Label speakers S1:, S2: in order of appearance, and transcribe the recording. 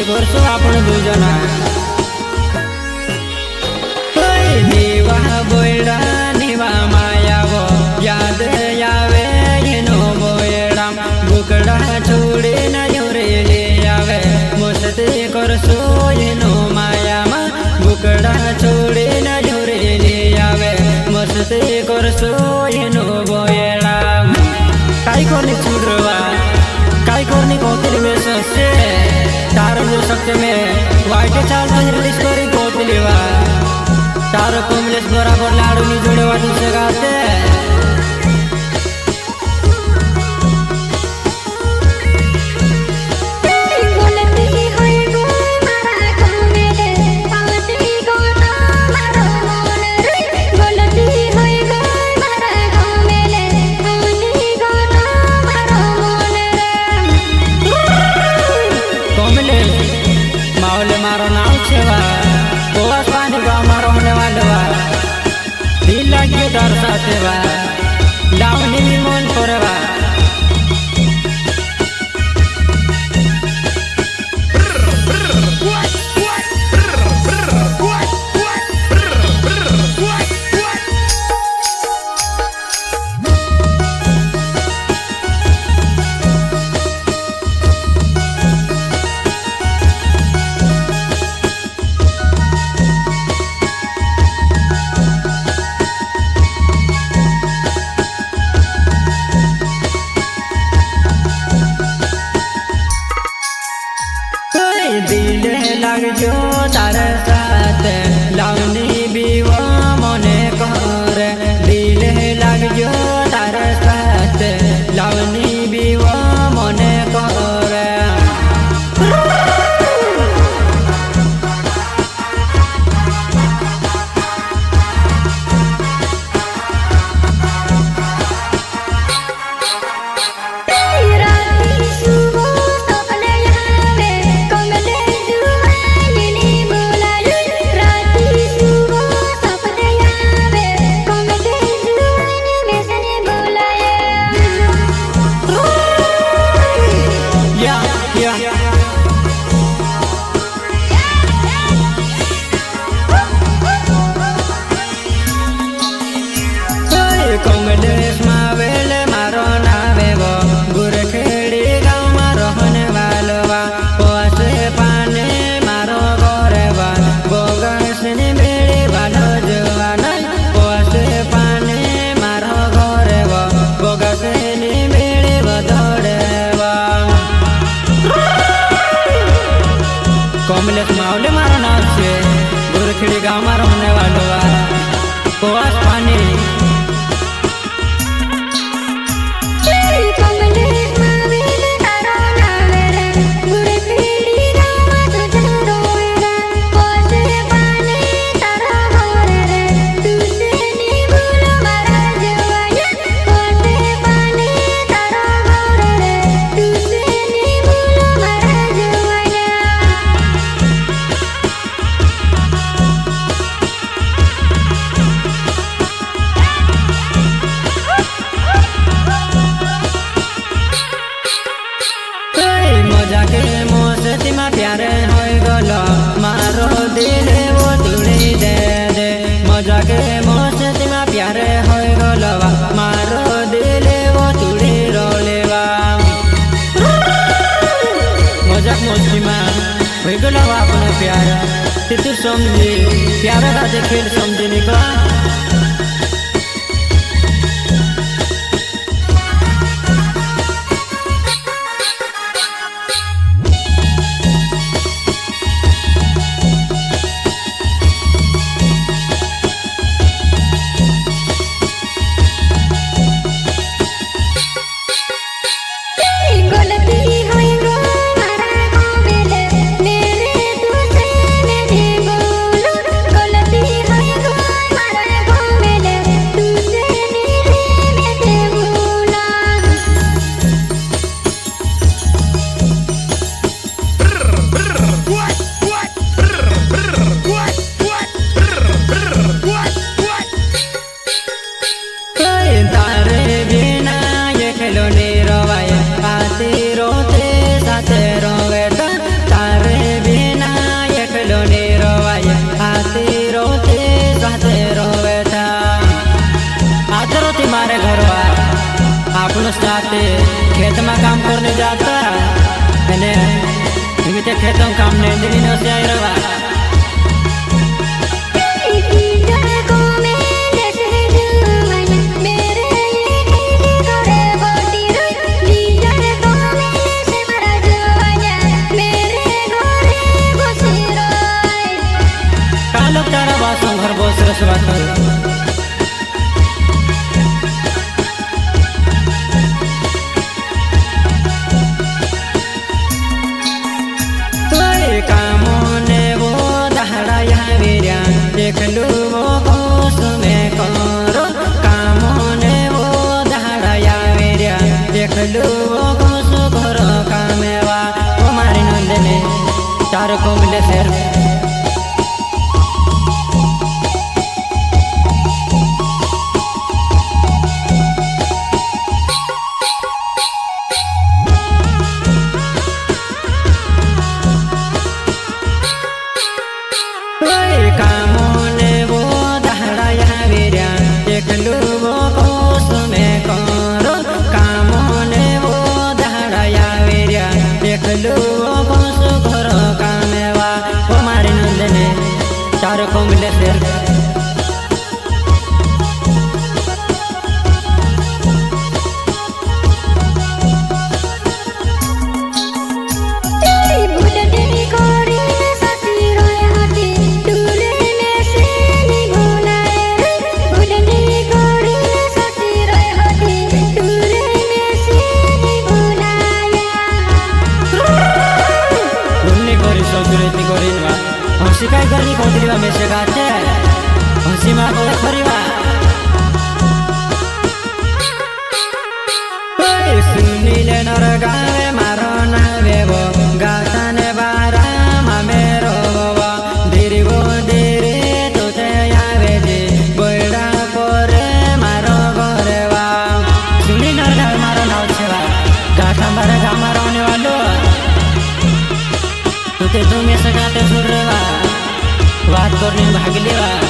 S1: करशो आपण दुजना देवा बोयडा निवा मायावो याद आवे एनो बोयडा बुकड़ा छोड़े न जोरे ले आवे मस्ती करशो एनो मायामा बुकड़ा छोड़े न जोरे ले आवे मस्ती करशो एनो बोयडा काई करनी छुड़वा काई करनी कोतली में ससे तार जो सकते में वाइट चाल तो रिलीज करी कोतली वा तार कमलेश बराबर लाडू नी जोड़े वाटू से गाते मावले मारो नाव छेवा कोस पानी का मारो होने वाले वा दिल लगे डर साथे वा लावनी भी मन करे वा दिल लग जो तार साथ लावनी भी वो मने कर दिल लग जो तार साथ लावनी भी वो मने कर कमलेश मावेल मारो नावे वो गुरखेड़ी गाँव में रहने वालो वा पोसे पाने मारो गोरे वा बोगस नी मेरी वालो जवान पोसे पाने मारो गोरे वा बोगस नी मेरी बदौड़े वा कमलेश मावले मारो नाव से गुरखेड़ी गाँव में रहने वालो वा पोस पानी जाके मोसती में प्यारे होय गलो मारो दिल वो तुड़ी दे दे मजा के मोसती में प्यारे होय गलो मारो दिल वो तुड़ी रोलेवा मजाक मस्ती में होय गलो अपने प्यारा तितु समझी प्यारा राजे खेल समझी निका बाते खेत में काम करने जाता मैंने खेतों में काम नहीं दिन से आई रहा घर बोस रसवा कामोने वो दहड़ा यहाँ वीरिया देख लू वो घोष में करो कामोने वो दहड़ा यहाँ वीरिया देख लू वो घोष घरो कामेवा वो मारी नंदने चार को मिले शेर कामोने वो दहड़ा यहाँ वीरिया देख लू वो घोष में करो कामोने वो दहड़ा यहाँ वीरिया देख लू वो घोष घरो कामेवा वो मारी नंदने चार को मिले शेर हंसी काय करनी कौतरी में से गाते हंसी माँ को खरीवा सुनी ले नर गावे मारो नावे वो गाता ने बारा मेरो वो धीरे वो धीरे तो ते आवे जे बड़ा कोरे मारो गोरे वा सुनी नर गावे मारो नाव छेवा गाता बारा गा मारो ने वालो तो ते तुम्हें सगाते सुरेवा बात करने भाग लेवा